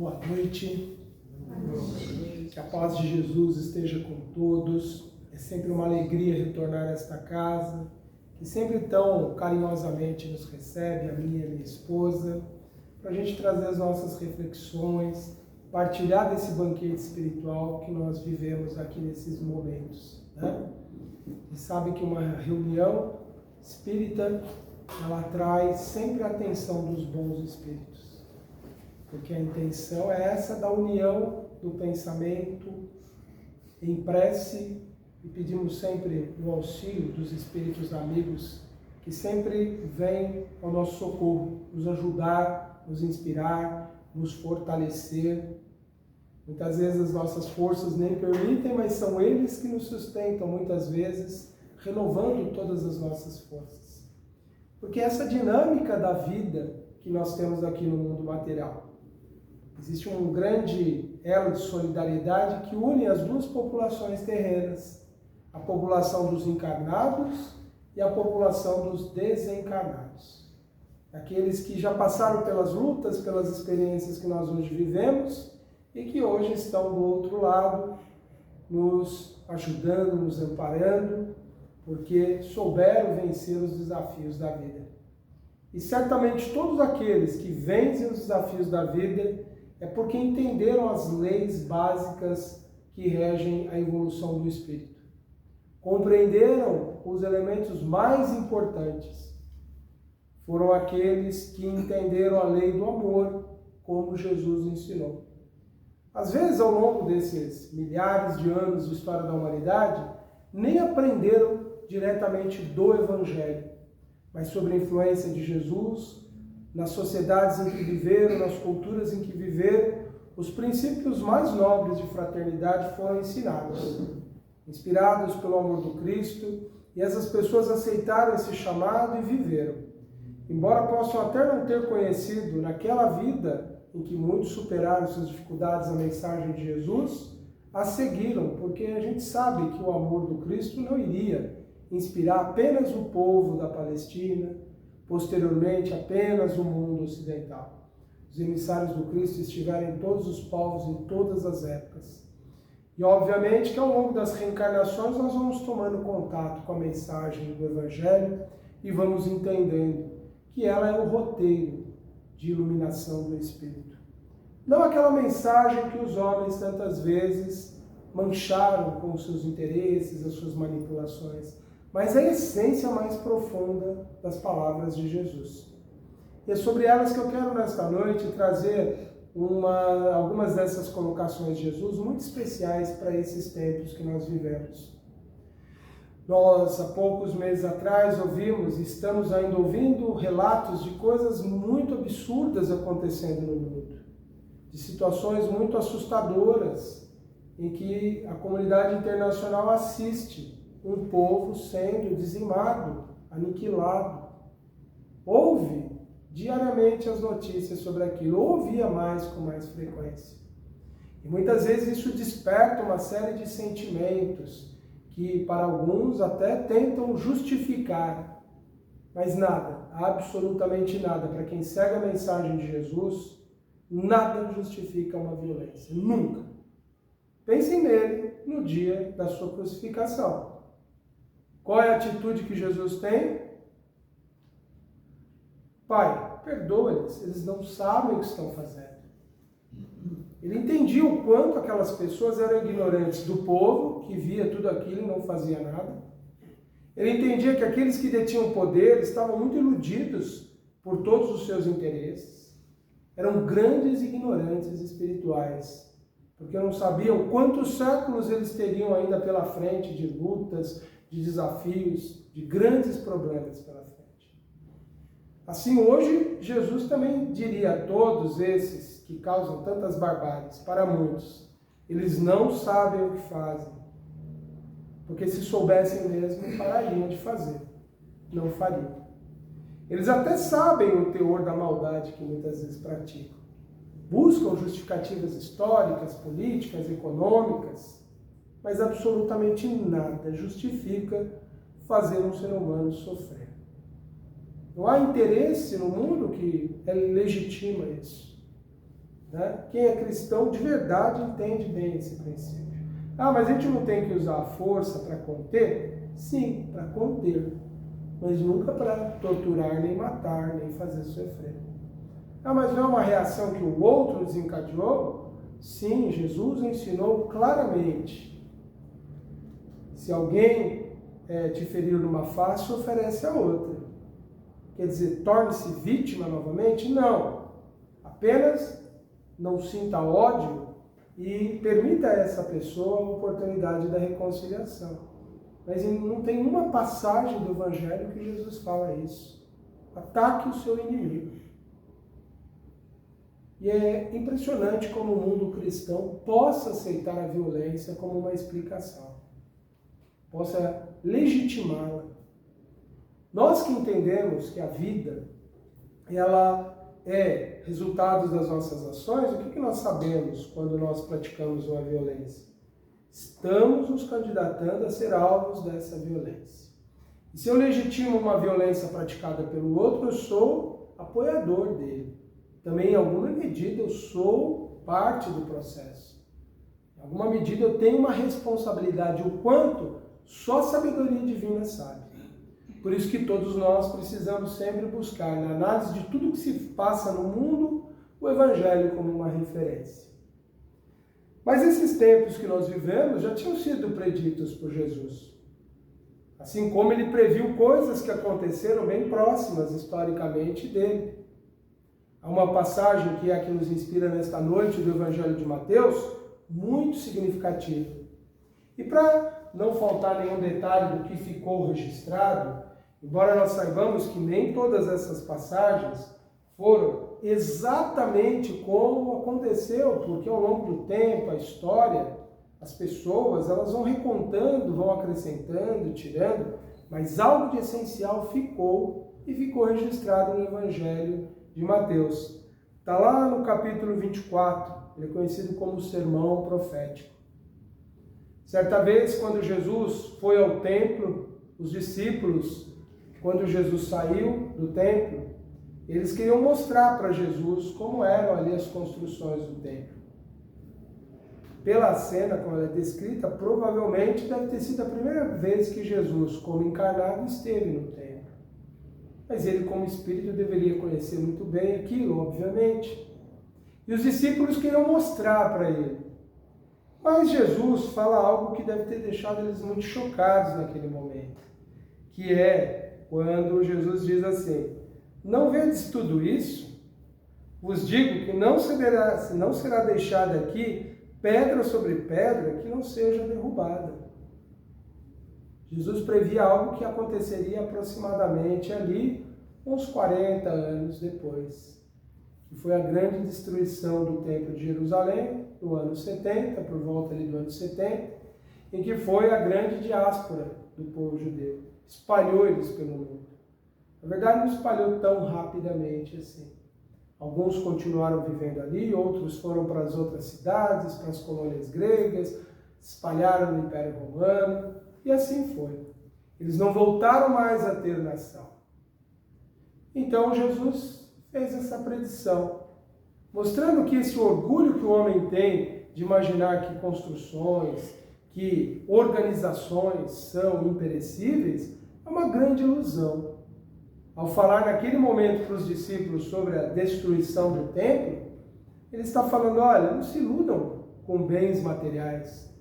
Boa noite. Que a paz de Jesus esteja com todos. É sempre uma alegria retornar a esta casa, que sempre tão carinhosamente nos recebe, a minha e a minha esposa, para a gente trazer as nossas reflexões, partilhar desse banquete espiritual que nós vivemos aqui nesses momentos, né? E sabe que uma reunião espírita, ela atrai sempre a atenção dos bons espíritos, porque a intenção é essa da união do pensamento em prece, e pedimos sempre o auxílio dos espíritos amigos que sempre vêm ao nosso socorro, nos ajudar, nos inspirar, nos fortalecer. Muitas vezes as nossas forças nem permitem, mas são eles que nos sustentam, muitas vezes, renovando todas as nossas forças. Porque essa dinâmica da vida que nós temos aqui no mundo material, existe um grande elo de solidariedade que une as duas populações terrenas, a população dos encarnados e a população dos desencarnados. Aqueles que já passaram pelas lutas, pelas experiências que nós hoje vivemos e que hoje estão do outro lado, nos ajudando, nos amparando, porque souberam vencer os desafios da vida. E certamente todos aqueles que vencem os desafios da vida é porque entenderam as leis básicas que regem a evolução do espírito. Compreenderam os elementos mais importantes. Foram aqueles que entenderam a lei do amor, como Jesus ensinou. Às vezes, ao longo desses milhares de anos de história da humanidade, nem aprenderam diretamente do Evangelho, mas sobre a influência de Jesus, nas sociedades em que viveram, nas culturas em que viveram, os princípios mais nobres de fraternidade foram ensinados, inspirados pelo amor do Cristo, e essas pessoas aceitaram esse chamado e viveram. Embora possam até não ter conhecido naquela vida em que muitos superaram suas dificuldades a mensagem de Jesus, a seguiram, porque a gente sabe que o amor do Cristo não iria inspirar apenas o povo da Palestina, posteriormente apenas o mundo ocidental. Os emissários do Cristo estiveram em todos os povos, em todas as épocas. E obviamente que ao longo das reencarnações nós vamos tomando contato com a mensagem do Evangelho e vamos entendendo que ela é o roteiro de iluminação do Espírito. Não aquela mensagem que os homens tantas vezes mancharam com os seus interesses, as suas manipulações, mas a essência mais profunda das palavras de Jesus. E é sobre elas que eu quero nesta noite trazer algumas dessas colocações de Jesus muito especiais para esses tempos que nós vivemos. Nós, há poucos meses atrás, estamos ainda ouvindo relatos de coisas muito absurdas acontecendo no mundo, de situações muito assustadoras, em que a comunidade internacional assiste um povo sendo dizimado, aniquilado. Ouve diariamente as notícias sobre aquilo, ouvia mais com mais frequência. E muitas vezes isso desperta uma série de sentimentos que para alguns até tentam justificar, mas nada, absolutamente nada, para quem segue a mensagem de Jesus, nada justifica uma violência, nunca. Pensem nele no dia da sua crucificação. Qual é a atitude que Jesus tem? Pai, perdoa-lhes, eles não sabem o que estão fazendo. Ele entendia o quanto aquelas pessoas eram ignorantes do povo, que via tudo aquilo e não fazia nada. Ele entendia que aqueles que detinham poder estavam muito iludidos por todos os seus interesses. Eram grandes ignorantes espirituais, porque não sabiam quantos séculos eles teriam ainda pela frente de lutas, de desafios, de grandes problemas pela frente. Assim, hoje, Jesus também diria a todos esses que causam tantas barbáries, para muitos, eles não sabem o que fazem, porque se soubessem mesmo, parariam de fazer, não fariam. Eles até sabem o teor da maldade que muitas vezes praticam, buscam justificativas históricas, políticas, econômicas, mas absolutamente nada justifica fazer um ser humano sofrer. Não há interesse no mundo que legitima isso. né? Quem é cristão de verdade entende bem esse princípio. Ah, mas a gente não tem que usar a força para conter? Sim, para conter, mas nunca para torturar, nem matar, nem fazer sofrer. Ah, mas não é uma reação que o outro desencadeou? Sim, Jesus ensinou claramente. Se alguém te ferir numa face, oferece a outra. Quer dizer, torne-se vítima novamente? Não. Apenas não sinta ódio e permita a essa pessoa a oportunidade da reconciliação. Mas não tem uma passagem do Evangelho que Jesus fala isso. Ataque o seu inimigo. E é impressionante como o mundo cristão possa aceitar a violência como uma explicação. Possa legitimá-la. Nós que entendemos que a vida, ela é resultado das nossas ações, o que nós sabemos quando nós praticamos uma violência? Estamos nos candidatando a ser alvos dessa violência. E se eu legitimo uma violência praticada pelo outro, eu sou apoiador dele. Também, em alguma medida, eu sou parte do processo. Em alguma medida, eu tenho uma responsabilidade, o quanto só a sabedoria divina sabe. Por isso que todos nós precisamos sempre buscar, na análise de tudo que se passa no mundo, o Evangelho como uma referência. Mas esses tempos que nós vivemos já tinham sido preditos por Jesus. Assim como ele previu coisas que aconteceram bem próximas historicamente dele. Há uma passagem que é a que nos inspira nesta noite do Evangelho de Mateus, muito significativa. E para não faltar nenhum detalhe do que ficou registrado, embora nós saibamos que nem todas essas passagens foram exatamente como aconteceu, porque ao longo do tempo, a história, as pessoas, elas vão recontando, vão acrescentando, tirando, mas algo de essencial ficou e ficou registrado no Evangelho de Mateus. Está lá no capítulo 24, ele é conhecido como o Sermão Profético. Certa vez, quando Jesus foi ao templo, os discípulos, quando Jesus saiu do templo, eles queriam mostrar para Jesus como eram ali as construções do templo. Pela cena, como ela é descrita, provavelmente deve ter sido a primeira vez que Jesus, como encarnado, esteve no templo. Mas ele, como espírito, deveria conhecer muito bem aquilo, obviamente. E os discípulos queriam mostrar para ele. Mas Jesus fala algo que deve ter deixado eles muito chocados naquele momento, que é quando Jesus diz assim: não vedes tudo isso? Vos digo que não será deixada aqui pedra sobre pedra que não seja derrubada. Jesus previa algo que aconteceria aproximadamente ali uns 40 anos depois, que foi a grande destruição do Templo de Jerusalém, no ano 70, por volta ali do ano 70, em que foi a grande diáspora do povo judeu. Espalhou eles pelo mundo. Na verdade, não espalhou tão rapidamente assim. Alguns continuaram vivendo ali, outros foram para as outras cidades, para as colônias gregas, espalharam no Império Romano, e assim foi. Eles não voltaram mais a ter nação. Então Jesus fez essa predição, mostrando que esse orgulho que o homem tem de imaginar que construções, que organizações são imperecíveis, é uma grande ilusão. Ao falar naquele momento para os discípulos sobre a destruição do templo, ele está falando: olha, não se iludam com bens materiais,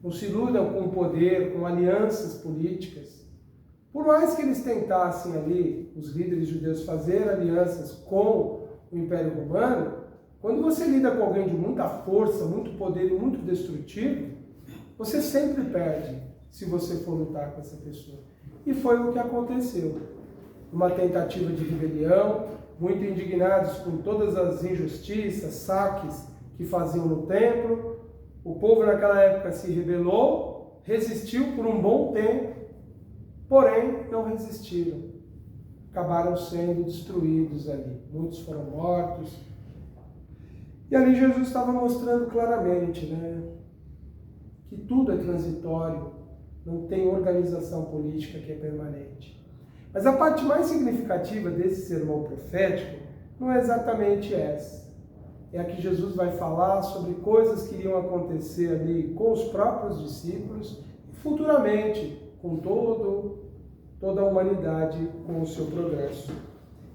não se iludam com poder, com alianças políticas. Por mais que eles tentassem ali, os líderes judeus, fazer alianças com o Império Romano, quando você lida com alguém de muita força, muito poder e muito destrutivo, você sempre perde se você for lutar com essa pessoa. E foi o que aconteceu. Uma tentativa de rebelião, muito indignados com todas as injustiças, saques que faziam no templo. O povo naquela época se rebelou, resistiu por um bom tempo, porém não resistiram. Acabaram sendo destruídos ali. Muitos foram mortos. E ali Jesus estava mostrando claramente, que tudo é transitório, não tem organização política que é permanente. Mas a parte mais significativa desse sermão profético não é exatamente essa. é a que Jesus vai falar sobre coisas que iriam acontecer ali com os próprios discípulos e futuramente com toda a humanidade com o seu progresso.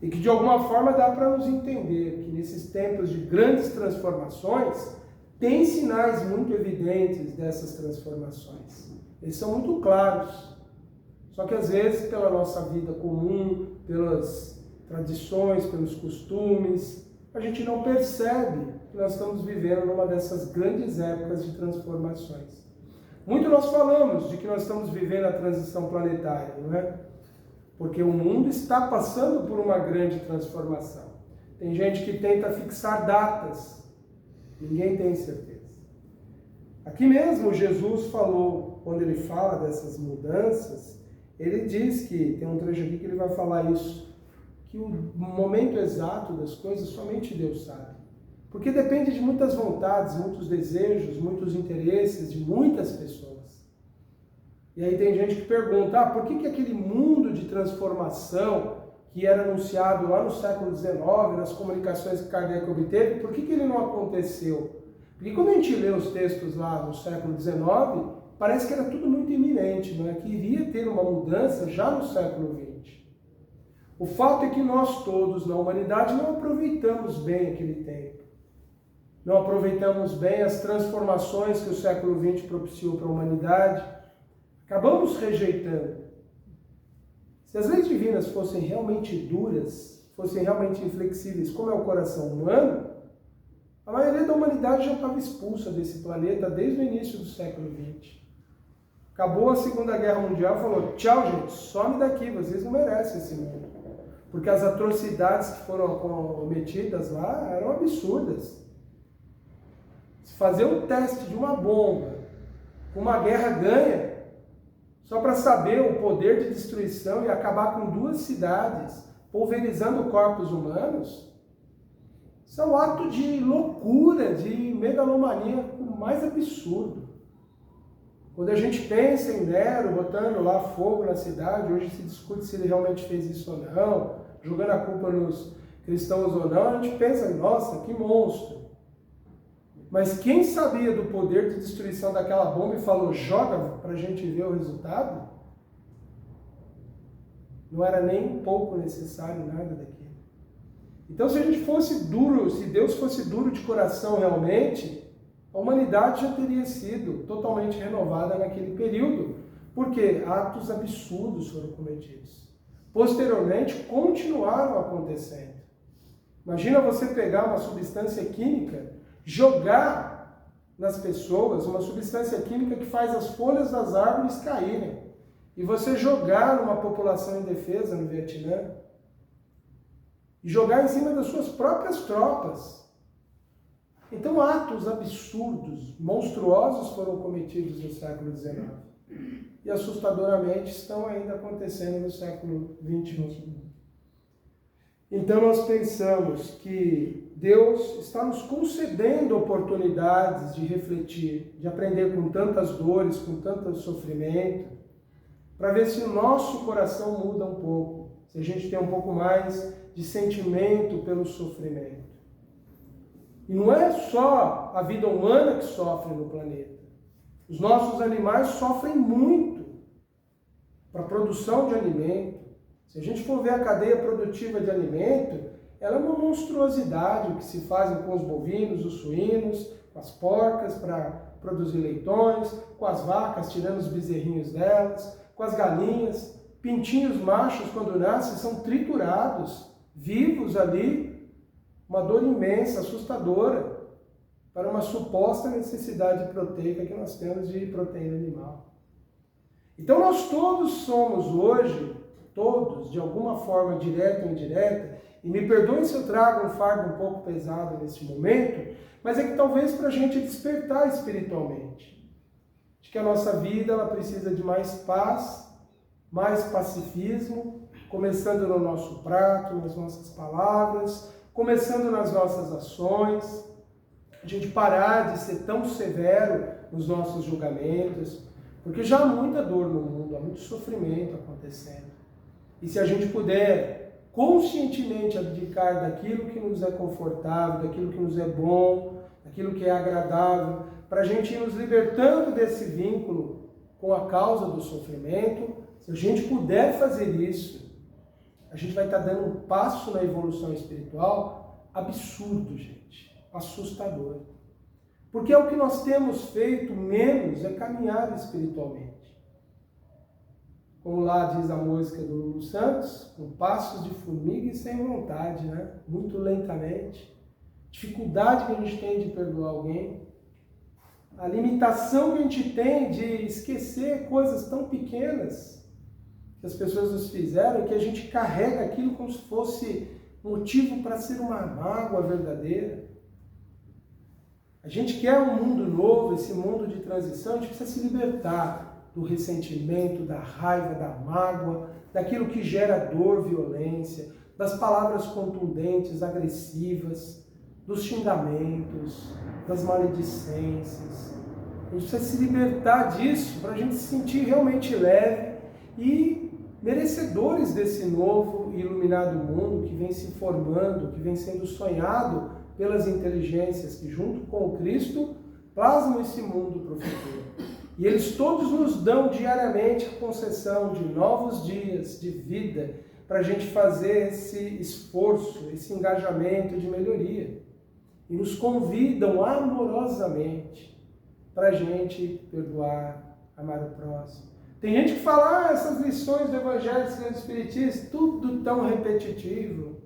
E que de alguma forma dá para nos entender que nesses tempos de grandes transformações, tem sinais muito evidentes dessas transformações. Eles são muito claros. Só que às vezes, pela nossa vida comum, pelas tradições, pelos costumes, a gente não percebe que nós estamos vivendo numa dessas grandes épocas de transformações. Muito nós falamos de que nós estamos vivendo a transição planetária, não é? Porque o mundo está passando por uma grande transformação. Tem gente que tenta fixar datas, ninguém tem certeza. Aqui mesmo Jesus falou, quando ele fala dessas mudanças, ele diz que, tem um trecho aqui que ele vai falar isso, que o momento exato das coisas somente Deus sabe. Porque depende de muitas vontades, muitos desejos, muitos interesses de muitas pessoas. E aí tem gente que pergunta, por que aquele mundo de transformação que era anunciado lá no século XIX, nas comunicações que Kardec obteve, por que ele não aconteceu? Porque quando a gente lê os textos lá no século XIX, parece que era tudo muito iminente, não é? Que iria ter uma mudança já no século XX. O fato é que nós todos, na humanidade, não aproveitamos bem aquele tempo. Não aproveitamos bem as transformações que o século XX propiciou para a humanidade. Acabamos rejeitando. Se as leis divinas fossem realmente duras, fossem realmente inflexíveis, como é o coração humano, a maioria da humanidade já estava expulsa desse planeta desde o início do século XX. Acabou a Segunda Guerra Mundial e falou, tchau gente, some daqui, vocês não merecem esse mundo. Porque as atrocidades que foram cometidas lá eram absurdas. Se fazer um teste de uma bomba, uma guerra ganha, só para saber o poder de destruição e acabar com 2 cidades, pulverizando corpos humanos, isso é um ato de loucura, de megalomania o mais absurdo. Quando a gente pensa em Nero botando lá fogo na cidade, hoje se discute se ele realmente fez isso ou não, jogando a culpa nos cristãos ou não, a gente pensa, nossa, que monstro. Mas quem sabia do poder de destruição daquela bomba e falou, joga para a gente ver o resultado? Não era nem um pouco necessário nada daquilo. Então, se a gente fosse duro, se Deus fosse duro de coração realmente, a humanidade já teria sido totalmente renovada naquele período, porque atos absurdos foram cometidos. Posteriormente, continuaram acontecendo. Imagina você pegar uma substância química, jogar nas pessoas uma substância química que faz as folhas das árvores caírem, e você jogar numa população indefesa no Vietnã, e jogar em cima das suas próprias tropas. Então, atos absurdos, monstruosos foram cometidos no século XIX. E assustadoramente estão ainda acontecendo no século XXI. Então, nós pensamos que Deus está nos concedendo oportunidades de refletir, de aprender com tantas dores, com tanto sofrimento, para ver se o nosso coração muda um pouco, se a gente tem um pouco mais de sentimento pelo sofrimento. E não é só a vida humana que sofre no planeta. Os nossos animais sofrem muito para a produção de alimento. Se a gente for ver a cadeia produtiva de alimento, ela é uma monstruosidade, o que se fazem com os bovinos, os suínos, com as porcas para produzir leitões, com as vacas tirando os bezerrinhos delas, com as galinhas. Pintinhos machos, quando nascem, são triturados, vivos ali, uma dor imensa, assustadora, para uma suposta necessidade proteica que nós temos de proteína animal. Então nós todos somos hoje, todos, de alguma forma, direta ou indireta, e me perdoem se eu trago um fardo um pouco pesado nesse momento, mas é que talvez para a gente despertar espiritualmente, de que a nossa vida ela precisa de mais paz, mais pacifismo, começando no nosso prato, nas nossas palavras, começando nas nossas ações, a gente parar de ser tão severo nos nossos julgamentos, porque já há muita dor no mundo, há muito sofrimento acontecendo. E se a gente puder conscientemente abdicar daquilo que nos é confortável, daquilo que nos é bom, daquilo que é agradável, para a gente ir nos libertando desse vínculo com a causa do sofrimento. Se a gente puder fazer isso, a gente vai estar dando um passo na evolução espiritual absurdo, gente, assustador. Porque o que nós temos feito menos é caminhar espiritualmente. Como lá diz a música do Lulu Santos, com passos de formiga e sem vontade, né? Muito lentamente. Dificuldade que a gente tem de perdoar alguém. A limitação que a gente tem de esquecer coisas tão pequenas que as pessoas nos fizeram, que a gente carrega aquilo como se fosse motivo para ser uma mágoa verdadeira. A gente quer um mundo novo, esse mundo de transição, a gente precisa se libertar do ressentimento, da raiva, da mágoa, daquilo que gera dor, violência, das palavras contundentes, agressivas, dos xingamentos, das maledicências. A gente precisa se libertar disso para a gente se sentir realmente leve e merecedores desse novo e iluminado mundo que vem se formando, que vem sendo sonhado pelas inteligências que, junto com o Cristo, plasmam esse mundo para o futuro. E eles todos nos dão diariamente a concessão de novos dias de vida para a gente fazer esse esforço, esse engajamento de melhoria. E nos convidam amorosamente para a gente perdoar, amar o próximo. Tem gente que fala, essas lições do Evangelho e do Espiritismo, tudo tão repetitivo.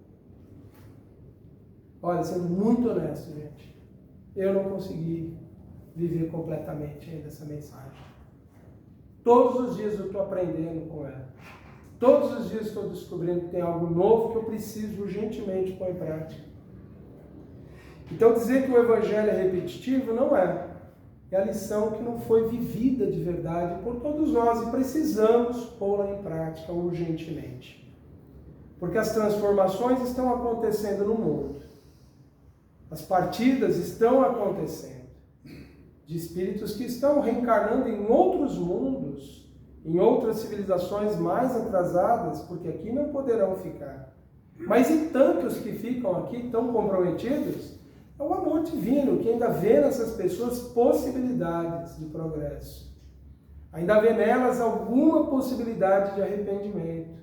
Olha, sendo muito honesto, gente, eu não consegui viver completamente ainda essa mensagem. Todos os dias eu estou aprendendo com ela. Todos os dias estou descobrindo que tem algo novo que eu preciso urgentemente pôr em prática. Então dizer que o Evangelho é repetitivo não é. É a lição que não foi vivida de verdade por todos nós e precisamos pô-la em prática urgentemente. Porque as transformações estão acontecendo no mundo. As partidas estão acontecendo. De espíritos que estão reencarnando em outros mundos, em outras civilizações mais atrasadas, porque aqui não poderão ficar. Mas e tantos que ficam aqui tão comprometidos, é o amor divino que ainda vê nessas pessoas possibilidades de progresso. Ainda vê nelas alguma possibilidade de arrependimento,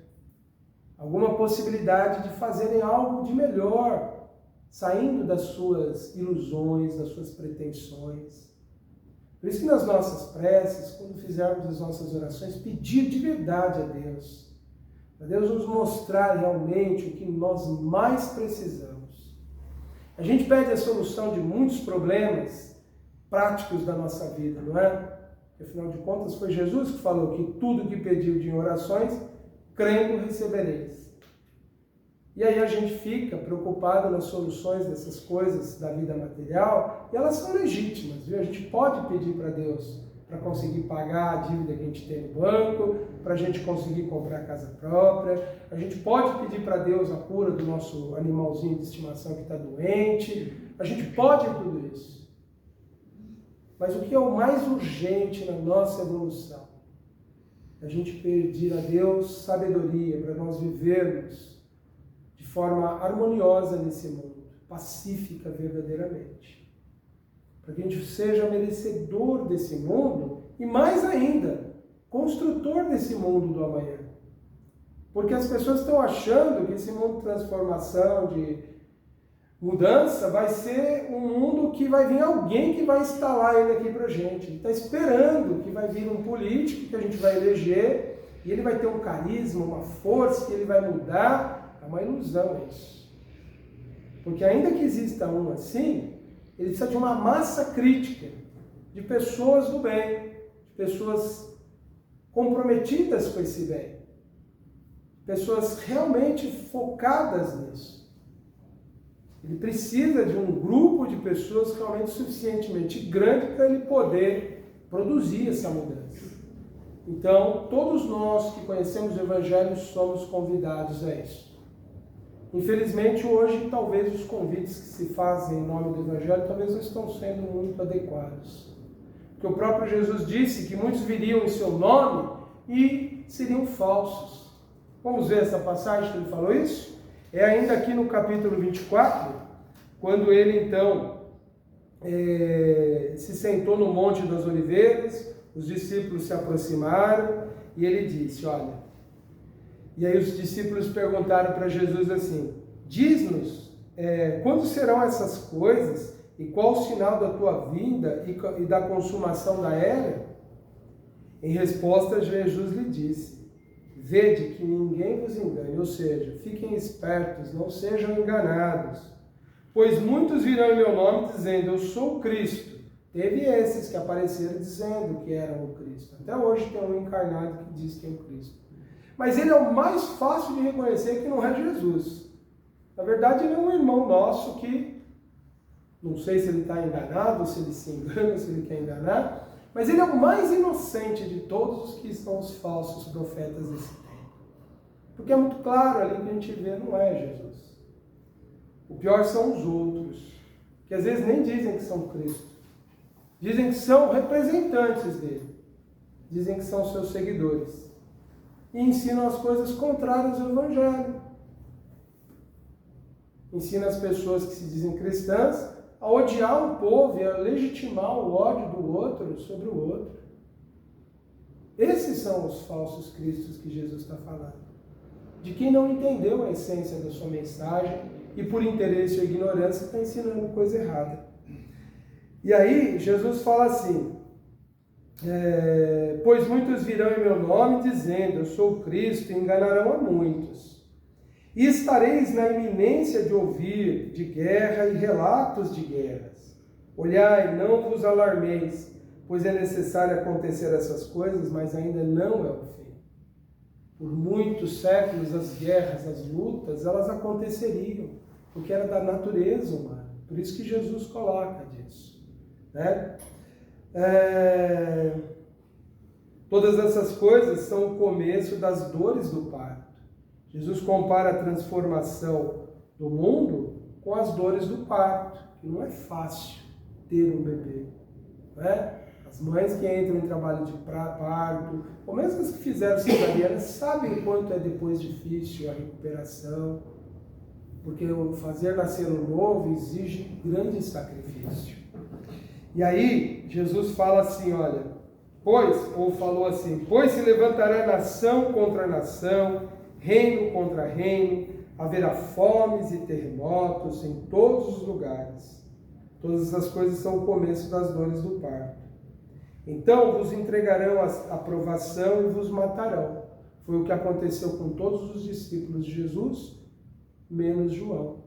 alguma possibilidade de fazerem algo de melhor, saindo das suas ilusões, das suas pretensões. Por isso que nas nossas preces, quando fizermos as nossas orações, pedir de verdade a Deus, para Deus nos mostrar realmente o que nós mais precisamos. A gente pede a solução de muitos problemas práticos da nossa vida, não é? Porque, afinal de contas, foi Jesus que falou que tudo que pediu de orações, crendo recebereis. E aí a gente fica preocupado nas soluções dessas coisas da vida material, e elas são legítimas, viu? A gente pode pedir para Deus para conseguir pagar a dívida que a gente tem no banco, para a gente conseguir comprar a casa própria, a gente pode pedir para Deus a cura do nosso animalzinho de estimação que está doente, a gente pode tudo isso. Mas o que é o mais urgente na nossa evolução? É a gente pedir a Deus sabedoria para nós vivermos de forma harmoniosa nesse mundo, pacífica verdadeiramente. Para que a gente seja merecedor desse mundo e, mais ainda, construtor desse mundo do amanhã. Porque as pessoas estão achando que esse mundo de transformação, de mudança, vai ser um mundo que vai vir alguém que vai instalar ele aqui para a gente. Ele está esperando que vai vir um político que a gente vai eleger e ele vai ter um carisma, uma força que ele vai mudar. É uma ilusão isso. Porque ainda que exista um assim, ele precisa de uma massa crítica, de pessoas do bem, de pessoas comprometidas com esse bem, pessoas realmente focadas nisso. Ele precisa de um grupo de pessoas realmente suficientemente grande para ele poder produzir essa mudança. Então, todos nós que conhecemos o Evangelho somos convidados a isso. Infelizmente, hoje, talvez os convites que se fazem em nome do Evangelho talvez não estão sendo muito adequados. Porque o próprio Jesus disse que muitos viriam em seu nome e seriam falsos. Vamos ver essa passagem que ele falou isso? É ainda aqui no capítulo 24, quando ele então se sentou no Monte das Oliveiras, os discípulos se aproximaram e ele disse, olha, e aí os discípulos perguntaram para Jesus assim, diz-nos, quando serão essas coisas e qual o sinal da tua vinda e da consumação da era? Em resposta, Jesus lhe disse, vede que ninguém vos engane, ou seja, fiquem espertos, não sejam enganados, pois muitos virão em meu nome dizendo, eu sou o Cristo. Teve esses que apareceram dizendo que eram o Cristo. Até hoje tem um encarnado que diz que é o Cristo. Mas ele é o mais fácil de reconhecer que não é Jesus. Na verdade, ele é um irmão nosso que, não sei se ele está enganado, se ele se engana, se ele quer enganar, mas ele é o mais inocente de todos os que são os falsos profetas desse tempo. Porque é muito claro ali que a gente vê, não é Jesus. O pior são os outros, que às vezes nem dizem que são Cristo. Dizem que são representantes dele. Dizem que são seus seguidores. E ensinam as coisas contrárias ao Evangelho. Ensina as pessoas que se dizem cristãs a odiar um povo e a legitimar o ódio do outro sobre o outro. Esses são os falsos cristos que Jesus está falando. De quem não entendeu a essência da sua mensagem e por interesse ou ignorância está ensinando coisa errada. E aí Jesus fala assim, pois muitos virão em meu nome dizendo, eu sou o Cristo, e enganarão a muitos. E estareis na iminência de ouvir de guerra e relatos de guerras. Olhai, não vos alarmeis, pois é necessário acontecer essas coisas, mas ainda não é o fim. Por muitos séculos as guerras, as lutas, elas aconteceriam, porque era da natureza humana. Por isso que Jesus coloca disso. Né? Todas essas coisas são o começo das dores do parto. Jesus compara a transformação do mundo com as dores do parto, que não é fácil ter um bebê. Né? As mães que entram em trabalho de parto, ou mesmo as que fizeram cesariana, sabem o quanto é depois difícil a recuperação, porque fazer nascer um novo exige grande sacrifício. E aí, Jesus fala assim, olha, pois se levantará nação contra nação, reino contra reino, haverá fomes e terremotos em todos os lugares. Todas essas coisas são o começo das dores do parto. Então vos entregarão a provação e vos matarão. Foi o que aconteceu com todos os discípulos de Jesus, menos João,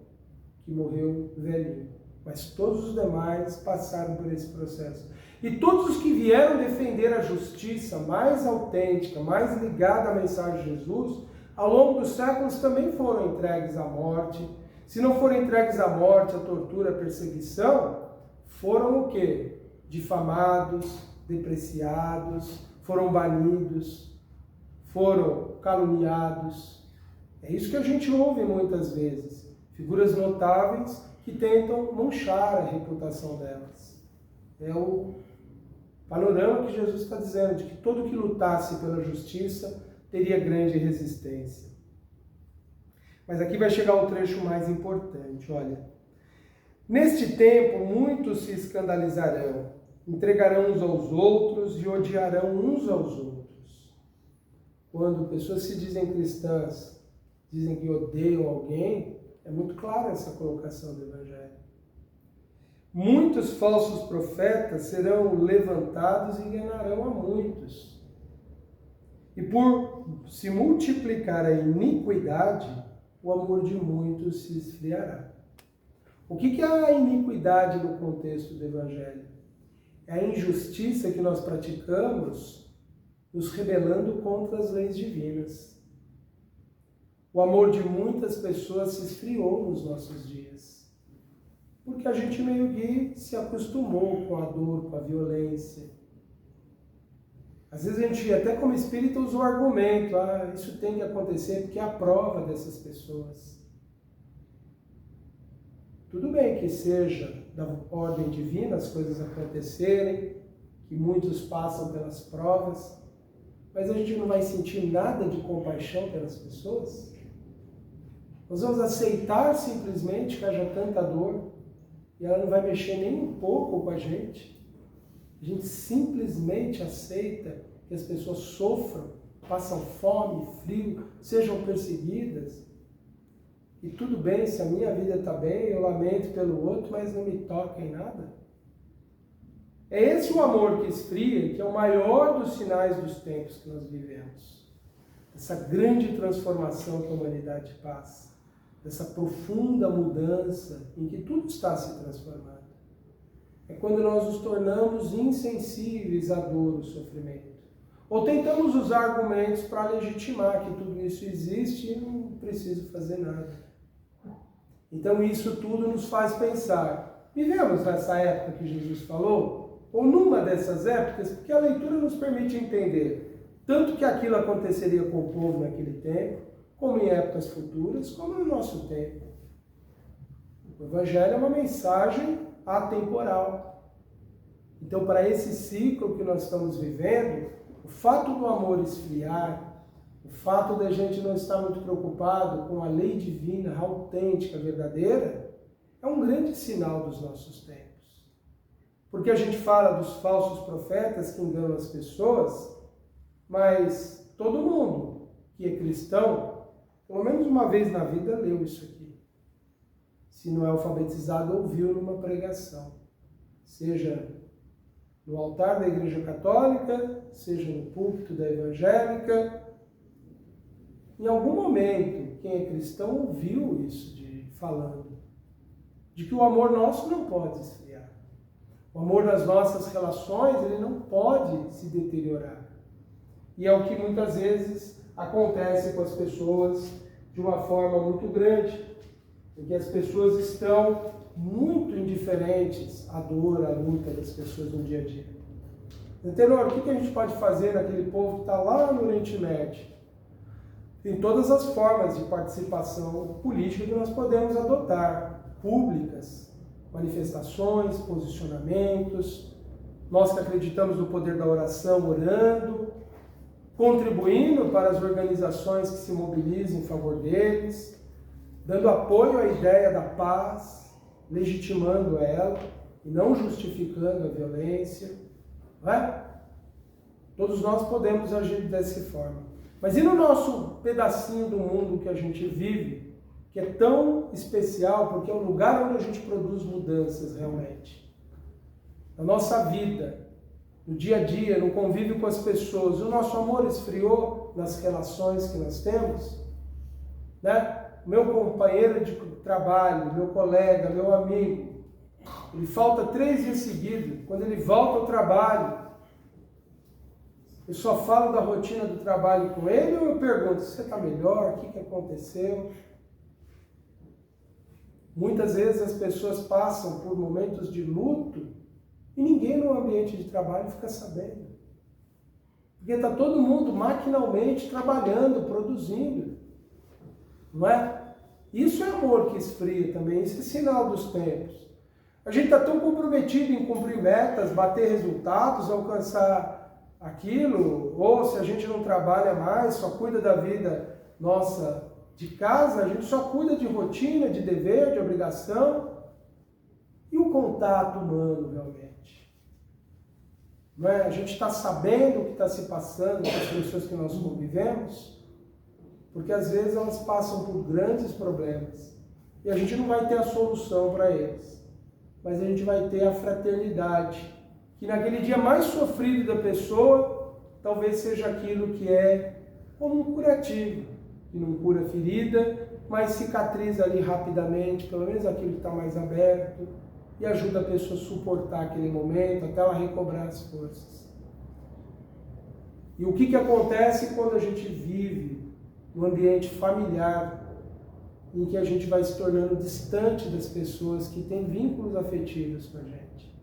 que morreu velhinho. Mas todos os demais passaram por esse processo. E todos os que vieram defender a justiça mais autêntica, mais ligada à mensagem de Jesus, ao longo dos séculos também foram entregues à morte. Se não foram entregues à morte, à tortura, à perseguição, foram o quê? Difamados, depreciados, foram banidos, foram caluniados. É isso que a gente ouve muitas vezes. Figuras notáveis que tentam manchar a reputação delas. É o panorama que Jesus está dizendo, de que todo que lutasse pela justiça teria grande resistência. Mas aqui vai chegar o trecho mais importante, olha. Neste tempo, muitos se escandalizarão, entregarão uns aos outros e odiarão uns aos outros. Quando pessoas se dizem cristãs, dizem que odeiam alguém, é muito clara essa colocação do Evangelho. Muitos falsos profetas serão levantados e enganarão a muitos. E por se multiplicar a iniquidade, o amor de muitos se esfriará. O que é a iniquidade no contexto do Evangelho? É a injustiça que nós praticamos nos rebelando contra as leis divinas. O amor de muitas pessoas se esfriou nos nossos dias. Porque a gente meio que se acostumou com a dor, com a violência. Às vezes a gente, até como espírita, usa o argumento, isso tem que acontecer porque é a prova dessas pessoas. Tudo bem que seja da ordem divina as coisas acontecerem, que muitos passam pelas provas, mas a gente não vai sentir nada de compaixão pelas pessoas? Nós vamos aceitar simplesmente que haja tanta dor e ela não vai mexer nem um pouco com a gente. A gente simplesmente aceita que as pessoas sofram, passam fome, frio, sejam perseguidas. E tudo bem, se a minha vida está bem, eu lamento pelo outro, mas não me toca em nada. É esse o amor que esfria, que é o maior dos sinais dos tempos que nós vivemos. Essa grande transformação que a humanidade passa. Essa profunda mudança em que tudo está se transformando. É quando nós nos tornamos insensíveis à dor, ao sofrimento. Ou tentamos usar argumentos para legitimar que tudo isso existe e não preciso fazer nada. Então isso tudo nos faz pensar. Vivemos nessa época que Jesus falou? Ou numa dessas épocas? Porque a leitura nos permite entender tanto que aquilo aconteceria com o povo naquele tempo, como em épocas futuras, como no nosso tempo. O Evangelho é uma mensagem atemporal. Então, para esse ciclo que nós estamos vivendo, o fato do amor esfriar, o fato da gente não estar muito preocupado com a lei divina, autêntica, verdadeira, é um grande sinal dos nossos tempos. Porque a gente fala dos falsos profetas que enganam as pessoas, mas todo mundo que é cristão, pelo menos uma vez na vida, leu isso aqui. Se não é alfabetizado, ouviu numa pregação. Seja no altar da Igreja Católica, seja no púlpito da Evangélica. Em algum momento, quem é cristão ouviu isso falando. De que o amor nosso não pode esfriar. O amor nas nossas relações, ele não pode se deteriorar. E é o que muitas vezes acontece com as pessoas de uma forma muito grande, porque as pessoas estão muito indiferentes à dor, à luta das pessoas no dia a dia. Antenor, o que a gente pode fazer naquele povo que está lá no Oriente Médio? Tem todas as formas de participação política que nós podemos adotar, públicas, manifestações, posicionamentos, nós que acreditamos no poder da oração, orando, contribuindo para as organizações que se mobilizam em favor deles, dando apoio à ideia da paz, legitimando ela e não justificando a violência. Não é? Todos nós podemos agir dessa forma. Mas e no nosso pedacinho do mundo que a gente vive, que é tão especial, porque é o lugar onde a gente produz mudanças realmente. Na nossa vida, no dia a dia, no convívio com as pessoas, o nosso amor esfriou nas relações que nós temos, né? Meu companheiro de trabalho, meu colega, meu amigo, ele falta 3 dias seguidos. Quando ele volta ao trabalho, eu só falo da rotina do trabalho com ele ou eu pergunto, você está melhor? O que aconteceu? Muitas vezes as pessoas passam por momentos de luto e ninguém no ambiente de trabalho fica sabendo. Porque está todo mundo maquinalmente trabalhando, produzindo. Não é? Isso é amor que esfria também, isso é sinal dos tempos. A gente está tão comprometido em cumprir metas, bater resultados, alcançar aquilo, ou se a gente não trabalha mais, só cuida da vida nossa de casa, a gente só cuida de rotina, de dever, de obrigação. E o contato humano, realmente? Não é? A gente está sabendo o que está se passando com as pessoas que nós convivemos, porque às vezes elas passam por grandes problemas e a gente não vai ter a solução para eles, mas a gente vai ter a fraternidade, que naquele dia mais sofrido da pessoa, talvez seja aquilo que é como um curativo, que não cura a ferida, mas cicatriza ali rapidamente, pelo menos aquilo que está mais aberto, e ajuda a pessoa a suportar aquele momento, até ela recobrar as forças. E o que acontece quando a gente vive no ambiente familiar, em que a gente vai se tornando distante das pessoas que têm vínculos afetivos com a gente?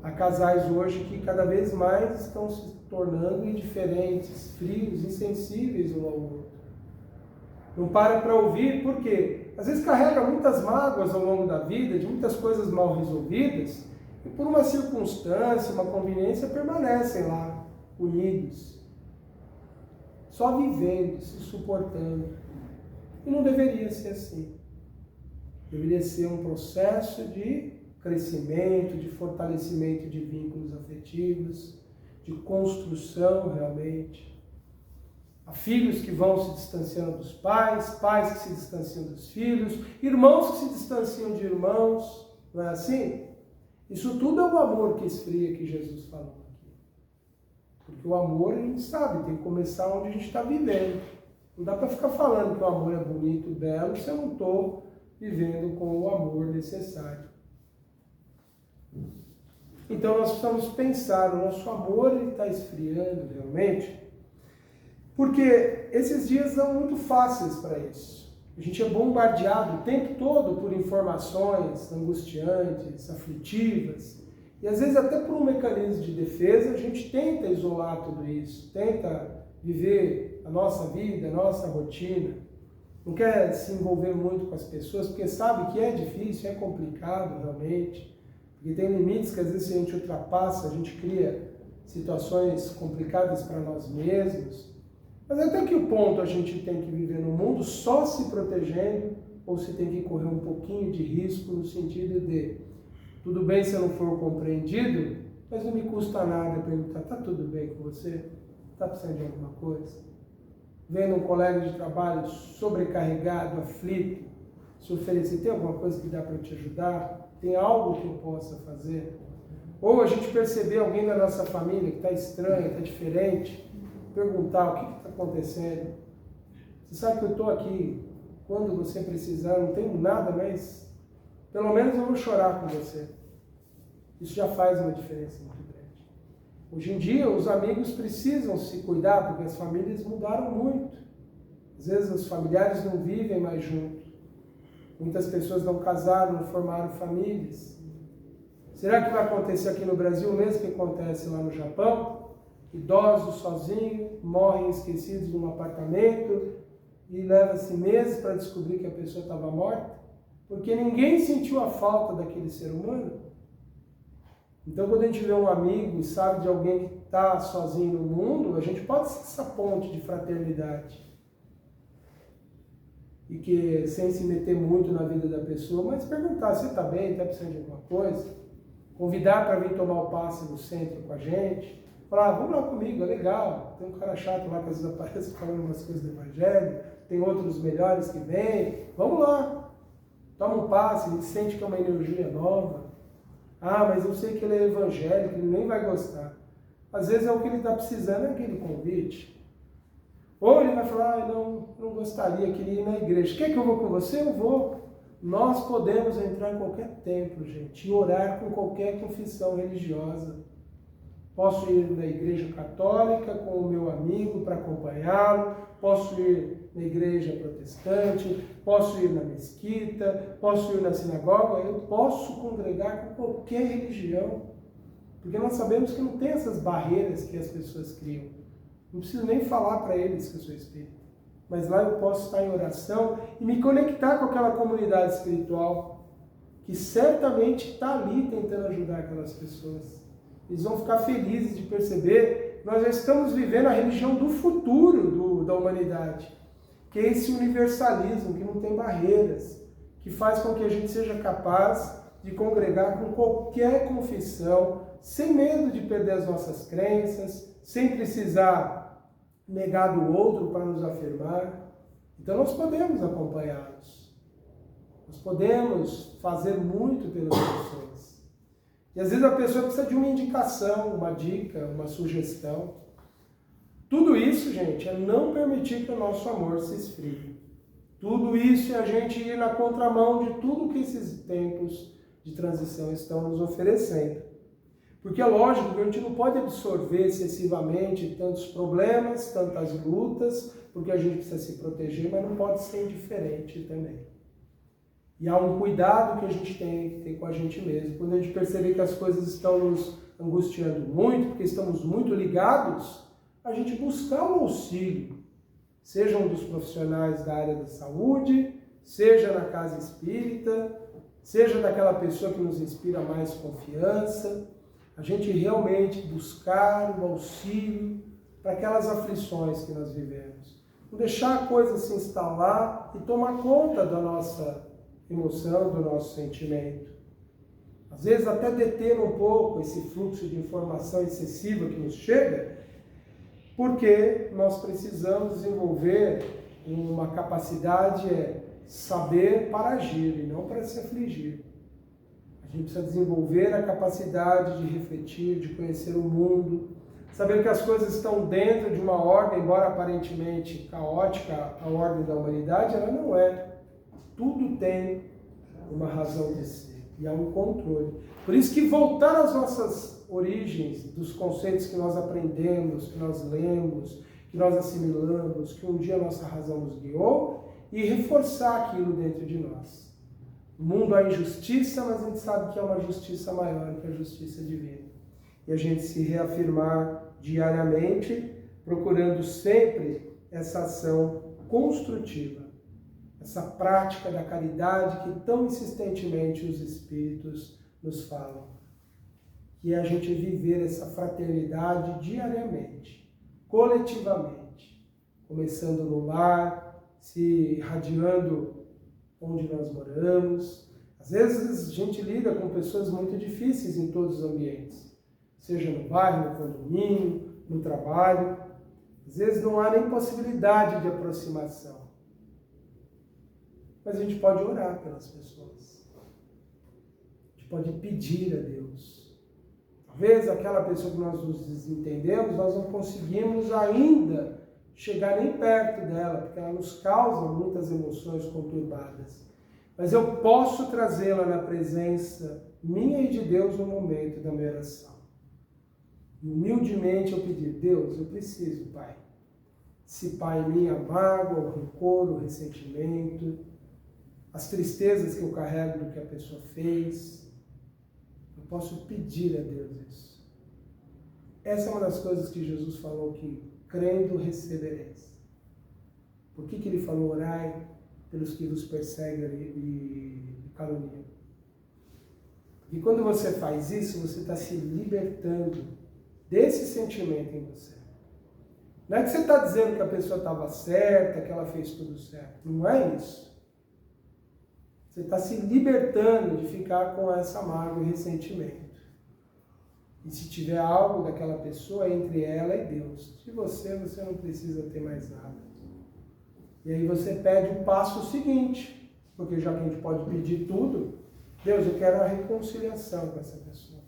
Há casais hoje que cada vez mais estão se tornando indiferentes, frios, insensíveis um ao outro. Não para ouvir, por quê? Às vezes carrega muitas mágoas ao longo da vida, de muitas coisas mal resolvidas, e por uma circunstância, uma conveniência, permanecem lá, unidos. Só vivendo, se suportando. E não deveria ser assim. Deveria ser um processo de crescimento, de fortalecimento de vínculos afetivos, de construção realmente. Há filhos que vão se distanciando dos pais, pais que se distanciam dos filhos, irmãos que se distanciam de irmãos, não é assim? Isso tudo é o amor que esfria que Jesus falou aqui. Porque o amor, a gente sabe, tem que começar onde a gente está vivendo. Não dá para ficar falando que o amor é bonito, belo, se eu não estou vivendo com o amor necessário. Então nós precisamos pensar, o nosso amor está esfriando realmente, porque esses dias são muito fáceis para isso. A gente é bombardeado o tempo todo por informações angustiantes, aflitivas, e às vezes até por um mecanismo de defesa a gente tenta isolar tudo isso, tenta viver a nossa vida, a nossa rotina, não quer se envolver muito com as pessoas, porque sabe que é difícil, é complicado realmente, porque tem limites que às vezes a gente ultrapassa, a gente cria situações complicadas para nós mesmos. Mas até que ponto a gente tem que viver no mundo só se protegendo, ou se tem que correr um pouquinho de risco no sentido de, tudo bem se eu não for compreendido, mas não me custa nada perguntar, tá tudo bem com você? Tá precisando de alguma coisa? Vendo um colega de trabalho sobrecarregado, aflito, se oferecer, tem alguma coisa que dá para te ajudar? Tem algo que eu possa fazer? Ou a gente perceber alguém da nossa família que está estranho, está diferente, perguntar o que está acontecendo. Você sabe que eu estou aqui quando você precisar, não tenho nada, mas pelo menos eu vou chorar com você. Isso já faz uma diferença muito grande. Hoje em dia, os amigos precisam se cuidar, porque as famílias mudaram muito. Às vezes, os familiares não vivem mais juntos. Muitas pessoas não casaram, não formaram famílias. Será que vai acontecer aqui no Brasil o mesmo que acontece lá no Japão? Idosos sozinhos, morrem esquecidos num apartamento e leva-se meses para descobrir que a pessoa estava morta? Porque ninguém sentiu a falta daquele ser humano. Então, quando a gente vê um amigo e sabe de alguém que está sozinho no mundo, a gente pode ser essa ponte de fraternidade. E que, sem se meter muito na vida da pessoa, mas perguntar, você está bem, está precisando de alguma coisa? Convidar para vir tomar o passe no centro com a gente. Falar, vamos lá comigo, é legal. Tem um cara chato lá que às vezes aparece falando umas coisas do Evangelho, tem outros melhores que vêm. Vamos lá, toma um passe, ele sente que é uma energia nova. Ah, mas eu sei que ele é evangélico, ele nem vai gostar. Às vezes é o que ele está precisando, é aquele convite. Ou ele vai falar, não gostaria, queria ir na igreja. Quer que eu vou com você? Eu vou. Nós podemos entrar em qualquer templo, gente, e orar com qualquer confissão religiosa. Posso ir na igreja católica com o meu amigo para acompanhá-lo, posso ir na igreja protestante, posso ir na mesquita, posso ir na sinagoga, eu posso congregar com qualquer religião. Porque nós sabemos que não tem essas barreiras que as pessoas criam. Não preciso nem falar para eles que eu sou espírita. Mas lá eu posso estar em oração e me conectar com aquela comunidade espiritual que certamente está ali tentando ajudar aquelas pessoas. Eles vão ficar felizes de perceber que nós já estamos vivendo a religião do futuro da humanidade, que é esse universalismo que não tem barreiras, que faz com que a gente seja capaz de congregar com qualquer confissão, sem medo de perder as nossas crenças, sem precisar negar do outro para nos afirmar. Então nós podemos acompanhá-los. Nós podemos fazer muito pelas pessoas. E às vezes a pessoa precisa de uma indicação, uma dica, uma sugestão. Tudo isso, gente, é não permitir que o nosso amor se esfrie. Tudo isso é a gente ir na contramão de tudo que esses tempos de transição estão nos oferecendo. Porque é lógico que a gente não pode absorver excessivamente tantos problemas, tantas lutas, porque a gente precisa se proteger, mas não pode ser indiferente também. E há um cuidado que a gente tem que ter com a gente mesmo. Quando a gente perceber que as coisas estão nos angustiando muito, porque estamos muito ligados, a gente buscar um auxílio, seja um dos profissionais da área da saúde, seja na casa espírita, seja daquela pessoa que nos inspira mais confiança, a gente realmente buscar o auxílio para aquelas aflições que nós vivemos. Não deixar a coisa se instalar e tomar conta da nossa emoção, do nosso sentimento. Às vezes até deter um pouco esse fluxo de informação excessiva que nos chega, porque nós precisamos desenvolver uma capacidade saber para agir e não para se afligir. A gente precisa desenvolver a capacidade de refletir, de conhecer o mundo, saber que as coisas estão dentro de uma ordem, embora aparentemente caótica, a ordem da humanidade, ela não é. Tudo tem uma razão de ser e há um controle. Por isso que voltar às nossas origens, dos conceitos que nós aprendemos, que nós lemos, que nós assimilamos, que um dia a nossa razão nos guiou, e reforçar aquilo dentro de nós. No mundo há injustiça, mas a gente sabe que há uma justiça maior que a justiça divina. E a gente se reafirmar diariamente, procurando sempre essa ação construtiva, essa prática da caridade que tão insistentemente os Espíritos nos falam. Que é a gente viver essa fraternidade diariamente, coletivamente, começando no lar, se irradiando onde nós moramos. Às vezes a gente lida com pessoas muito difíceis em todos os ambientes, seja no bairro, no condomínio, no trabalho. Às vezes não há nem possibilidade de aproximação. Mas a gente pode orar pelas pessoas. A gente pode pedir a Deus. Talvez aquela pessoa que nós nos desentendemos, nós não conseguimos ainda chegar nem perto dela, porque ela nos causa muitas emoções conturbadas. Mas eu posso trazê-la na presença minha e de Deus no momento da minha oração. E humildemente eu pedir, Deus, eu preciso, Pai. Dissipar em mim a mágoa, o rancor, o ressentimento, as tristezas que eu carrego do que a pessoa fez. Eu posso pedir a Deus isso. Essa é uma das coisas que Jesus falou que crendo recebereis. Por que ele falou orai pelos que vos perseguem e caluniam? E quando você faz isso, você está se libertando desse sentimento em você. Não é que você está dizendo que a pessoa estava certa, que ela fez tudo certo. Não é isso. Você está se libertando de ficar com essa mágoa e ressentimento. E se tiver algo daquela pessoa, é entre ela e Deus. De você não precisa ter mais nada. E aí você pede o passo seguinte, porque já que a gente pode pedir tudo, Deus, eu quero a reconciliação com essa pessoa.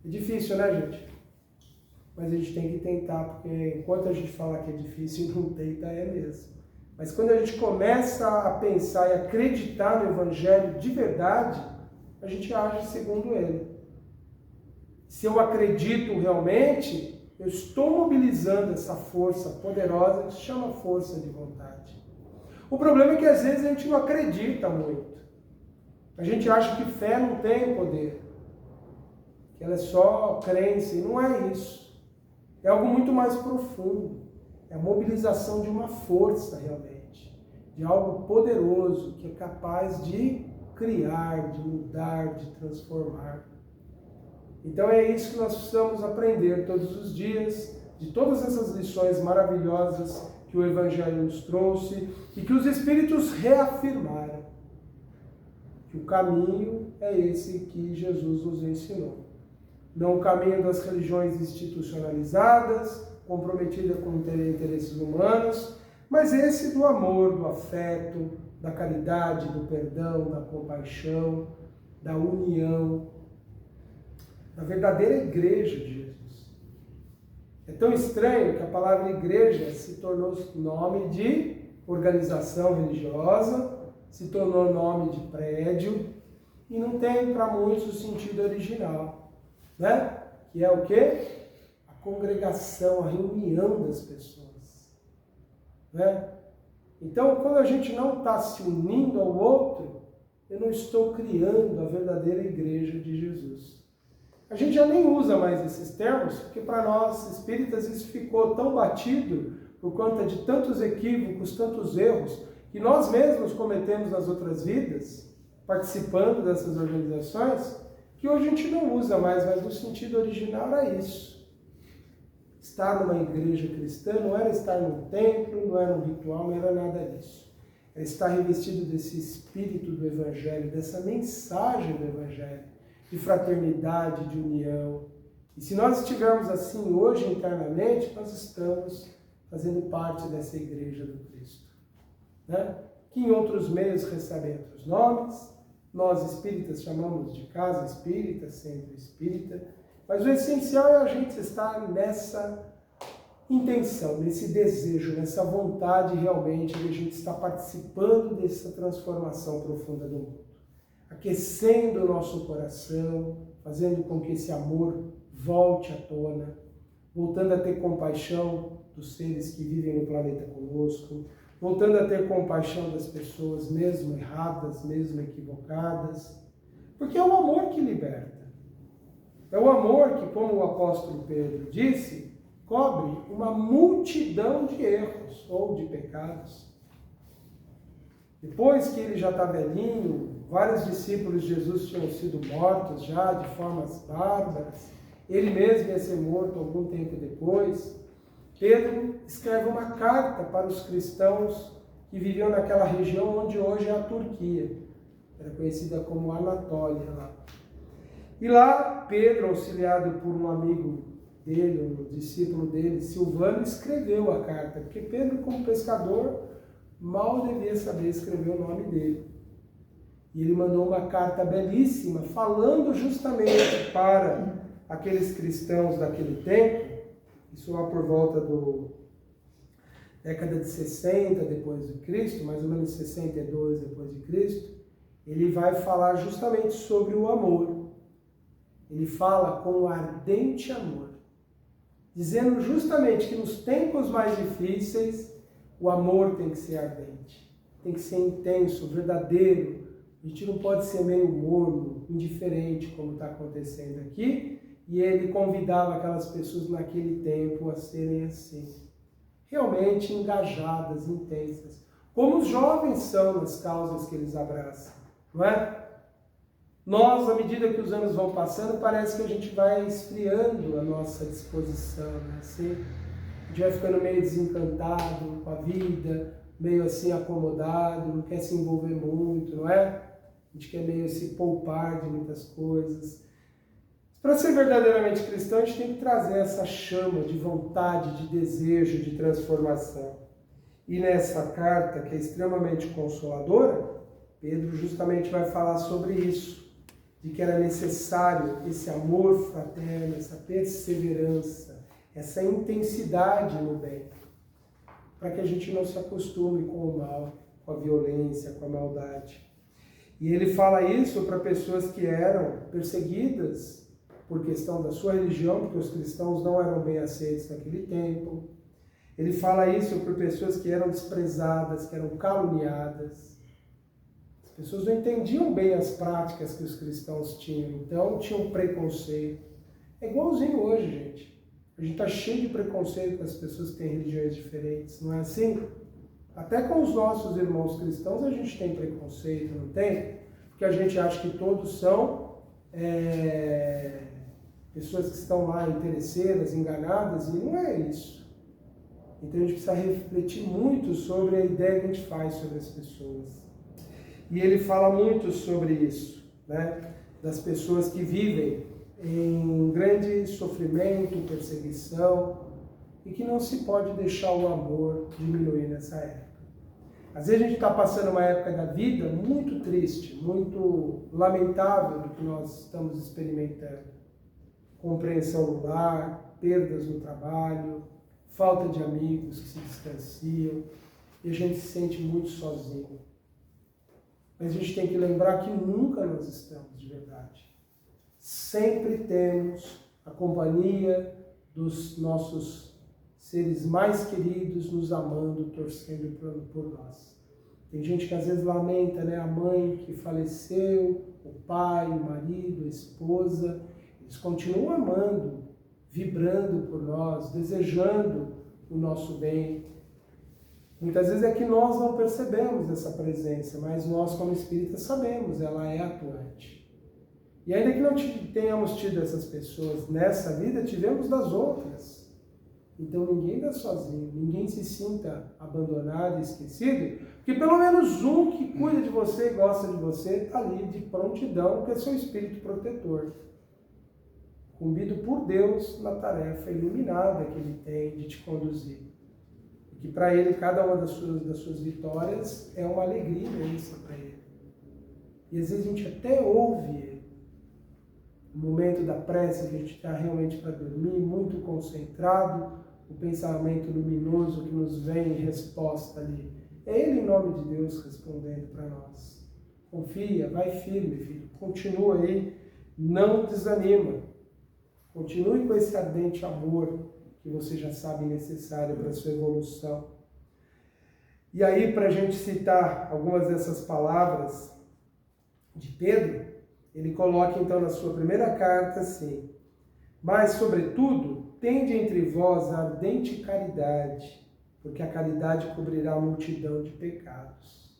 É difícil, né, gente? Mas a gente tem que tentar, porque enquanto a gente fala que é difícil e não tenta, é mesmo. Mas quando a gente começa a pensar e acreditar no Evangelho de verdade, a gente age segundo ele. Se eu acredito realmente, eu estou mobilizando essa força poderosa que se chama força de vontade. O problema é que às vezes a gente não acredita muito. A gente acha que fé não tem poder, que ela é só crença, e não é isso. É algo muito mais profundo. É a mobilização de uma força realmente, de algo poderoso que é capaz de criar, de mudar, de transformar. Então é isso que nós precisamos aprender todos os dias, de todas essas lições maravilhosas que o Evangelho nos trouxe e que os Espíritos reafirmaram. Que o caminho é esse que Jesus nos ensinou. Não o caminho das religiões institucionalizadas, comprometidas com interesses humanos, mas esse do amor, do afeto, da caridade, do perdão, da compaixão, da união, da verdadeira igreja de Jesus. É tão estranho que a palavra igreja se tornou nome de organização religiosa, se tornou nome de prédio e não tem para muitos o sentido original, né? Que é o quê? A congregação, a reunião das pessoas, né? Então, quando a gente não está se unindo ao outro, eu não estou criando a verdadeira igreja de Jesus. A gente já nem usa mais esses termos, porque para nós espíritas isso ficou tão batido por conta de tantos equívocos, tantos erros, que nós mesmos cometemos nas outras vidas, participando dessas organizações, que hoje a gente não usa mais, mas no sentido original era isso. estar numa igreja cristã não era estar num templo, não era um ritual, não era nada disso. Era estar revestido desse espírito do Evangelho, dessa mensagem do Evangelho, de fraternidade, de união. E se nós estivermos assim hoje internamente, nós estamos fazendo parte dessa igreja do Cristo, né? Que em outros meios recebem outros nomes. Nós espíritas chamamos de casa espírita, centro espírita, mas o essencial é a gente estar nessa intenção, nesse desejo, nessa vontade realmente de a gente estar participando dessa transformação profunda do mundo, aquecendo o nosso coração, fazendo com que esse amor volte à tona, voltando a ter compaixão dos seres que vivem no planeta conosco, voltando a ter compaixão das pessoas, mesmo erradas, mesmo equivocadas, porque é o amor que liberta. É o amor que, como o apóstolo Pedro disse, cobre uma multidão de erros ou de pecados. Depois que ele já está velhinho, vários discípulos de Jesus tinham sido mortos já de formas bárbaras, ele mesmo ia ser morto algum tempo depois. Pedro escreve uma carta para os cristãos que viviam naquela região onde hoje é a Turquia. Era conhecida como Anatólia lá. E lá, Pedro, auxiliado por um amigo dele, um discípulo dele, Silvano, escreveu a carta, porque Pedro, como pescador, mal devia saber escrever o nome dele. E ele mandou uma carta belíssima, falando justamente para aqueles cristãos daquele tempo, isso lá por volta do década de 60 depois de Cristo, mais ou menos 62 depois de Cristo, ele vai falar justamente sobre o amor. Ele fala com ardente amor, dizendo justamente que nos tempos mais difíceis o amor tem que ser ardente, tem que ser intenso, verdadeiro. A gente não pode ser meio morno, indiferente, como está acontecendo aqui. E ele convidava aquelas pessoas naquele tempo a serem assim, realmente engajadas, intensas, como os jovens são nas causas que eles abraçam, não é? Nós, à medida que os anos vão passando, parece que a gente vai esfriando a nossa disposição, né? Assim, a gente vai ficando meio desencantado com a vida, meio assim acomodado, não quer se envolver muito, não é? A gente quer meio se poupar de muitas coisas. Para ser verdadeiramente cristão, a gente tem que trazer essa chama de vontade, de desejo, de transformação. E nessa carta, que é extremamente consoladora, Pedro justamente vai falar sobre isso, de que era necessário esse amor fraterno, essa perseverança, essa intensidade no bem, para que a gente não se acostume com o mal, com a violência, com a maldade. E ele fala isso para pessoas que eram perseguidas por questão da sua religião, porque os cristãos não eram bem aceitos naquele tempo. Ele fala isso por pessoas que eram desprezadas, que eram caluniadas. As pessoas não entendiam bem as práticas que os cristãos tinham, então tinham preconceito. É igualzinho hoje, gente. A gente está cheio de preconceito com as pessoas que têm religiões diferentes, não é assim? Até com os nossos irmãos cristãos a gente tem preconceito, não tem? Porque a gente acha que todos são pessoas que estão lá interesseiras, enganadas, e não é isso. Então a gente precisa refletir muito sobre a ideia que a gente faz sobre as pessoas. E ele fala muito sobre isso, né? Das pessoas que vivem em grande sofrimento, perseguição, e que não se pode deixar o amor diminuir nessa época. Às vezes a gente está passando uma época da vida muito triste, muito lamentável do que nós estamos experimentando. Compreensão no lar, perdas no trabalho, falta de amigos que se distanciam, e a gente se sente muito sozinho. Mas a gente tem que lembrar que nunca nós estamos de verdade. Sempre temos a companhia dos nossos seres mais queridos nos amando, torcendo por nós. Tem gente que às vezes lamenta, né? A mãe que faleceu, o pai, o marido, a esposa. Eles continuam amando, vibrando por nós, desejando o nosso bem. Muitas vezes é que nós não percebemos essa presença, mas nós como espíritas sabemos, ela é atuante. E ainda que não tenhamos tido essas pessoas nessa vida, tivemos das outras. Então ninguém está sozinho, ninguém se sinta abandonado e esquecido, porque pelo menos um que cuida de você e gosta de você está ali de prontidão, que é seu espírito protetor, incumbido por Deus na tarefa iluminada que ele tem de te conduzir. E que para ele cada uma das suas vitórias é uma alegria imensa para ele. E às vezes a gente até ouve ele. No momento da prece, a gente está realmente para dormir, muito concentrado, o pensamento luminoso que nos vem em resposta ali. É Ele, em nome de Deus, respondendo para nós. Confia, vai firme, filho. Continua aí, não desanima. Continue com esse ardente amor que você já sabe necessário para a sua evolução. E aí, para a gente citar algumas dessas palavras de Pedro, ele coloca então na sua primeira carta assim: mas, sobretudo, tende entre vós a ardente caridade, porque a caridade cobrirá a multidão de pecados.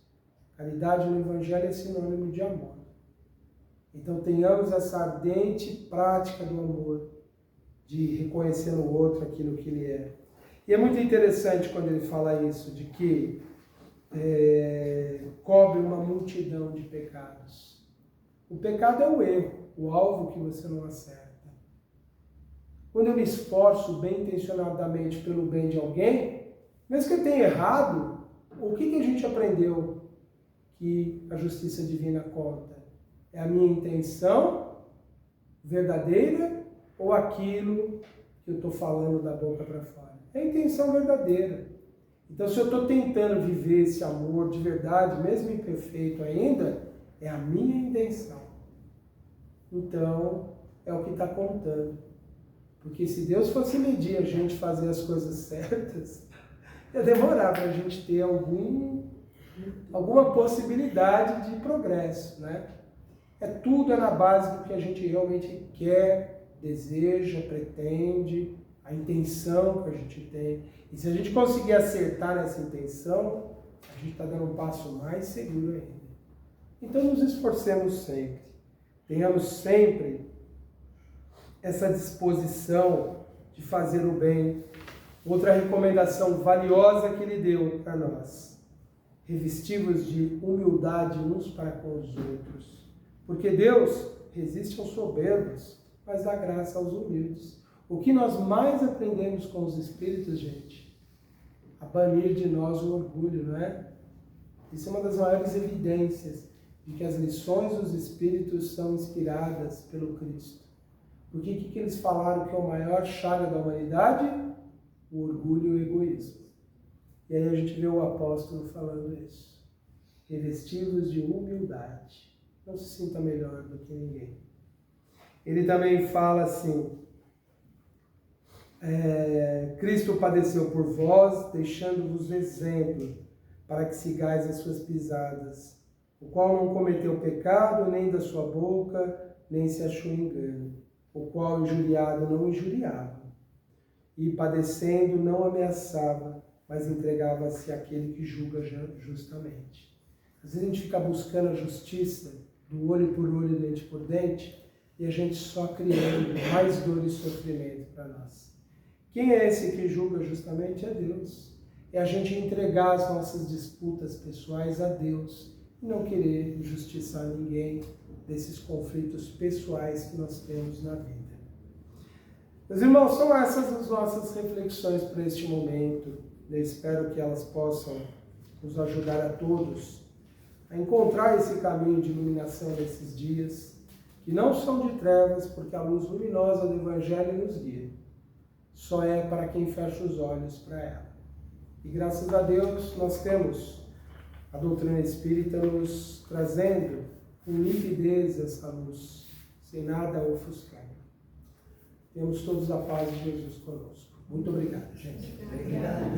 Caridade no Evangelho é sinônimo de amor. Então tenhamos essa ardente prática do amor, de reconhecer no outro aquilo que ele é. E é muito interessante quando ele fala isso, de que cobre uma multidão de pecados. O pecado é o erro, o alvo que você não acerta. Quando eu me esforço bem intencionadamente pelo bem de alguém, mesmo que eu tenha errado, o que a gente aprendeu que a justiça divina conta? É a minha intenção verdadeira ou aquilo que eu estou falando da boca para fora? É a intenção verdadeira. Então, se eu estou tentando viver esse amor de verdade, mesmo imperfeito ainda, é a minha intenção. Então, é o que está contando. Porque se Deus fosse medir a gente fazer as coisas certas, ia demorar para a gente ter alguma possibilidade de progresso, né? Tudo é na base do que a gente realmente quer, deseja, pretende, a intenção que a gente tem. E se a gente conseguir acertar nessa intenção, a gente está dando um passo mais seguro ainda. Então nos esforcemos sempre. Tenhamos sempre essa disposição de fazer o bem. Outra recomendação valiosa que ele deu para nós: revestivos de humildade uns para com os outros. Porque Deus resiste aos soberbos, mas dá graça aos humildes. O que nós mais aprendemos com os espíritos, gente? A banir de nós o orgulho, não é? Isso é uma das maiores evidências de que as lições dos espíritos são inspiradas pelo Cristo. Porque o que eles falaram que é o maior chaga da humanidade? O orgulho e o egoísmo. E aí a gente vê o apóstolo falando isso. Revestivos de humildade. Não se sinta melhor do que ninguém. Ele também fala assim: Cristo padeceu por vós, deixando-vos exemplo, para que sigais as suas pisadas, o qual não cometeu pecado, nem da sua boca, nem se achou engano, o qual injuriado não injuriava, e padecendo não ameaçava, mas entregava-se àquele que julga justamente. Às vezes a gente fica buscando a justiça do olho por olho, dente por dente, e a gente só criando mais dor e sofrimento para nós. Quem é esse que julga justamente? É Deus. É a gente entregar as nossas disputas pessoais a Deus e não querer injustiçar ninguém desses conflitos pessoais que nós temos na vida. Meus irmãos, são essas as nossas reflexões para este momento. Eu espero que elas possam nos ajudar a todos a encontrar esse caminho de iluminação desses dias, que não são de trevas, porque a luz luminosa do Evangelho nos guia. Só é para quem fecha os olhos para ela. E graças a Deus nós temos a doutrina espírita nos trazendo com nitidez essa luz, sem nada ofuscar. Temos todos a paz de Jesus conosco. Muito obrigado, gente. Obrigado.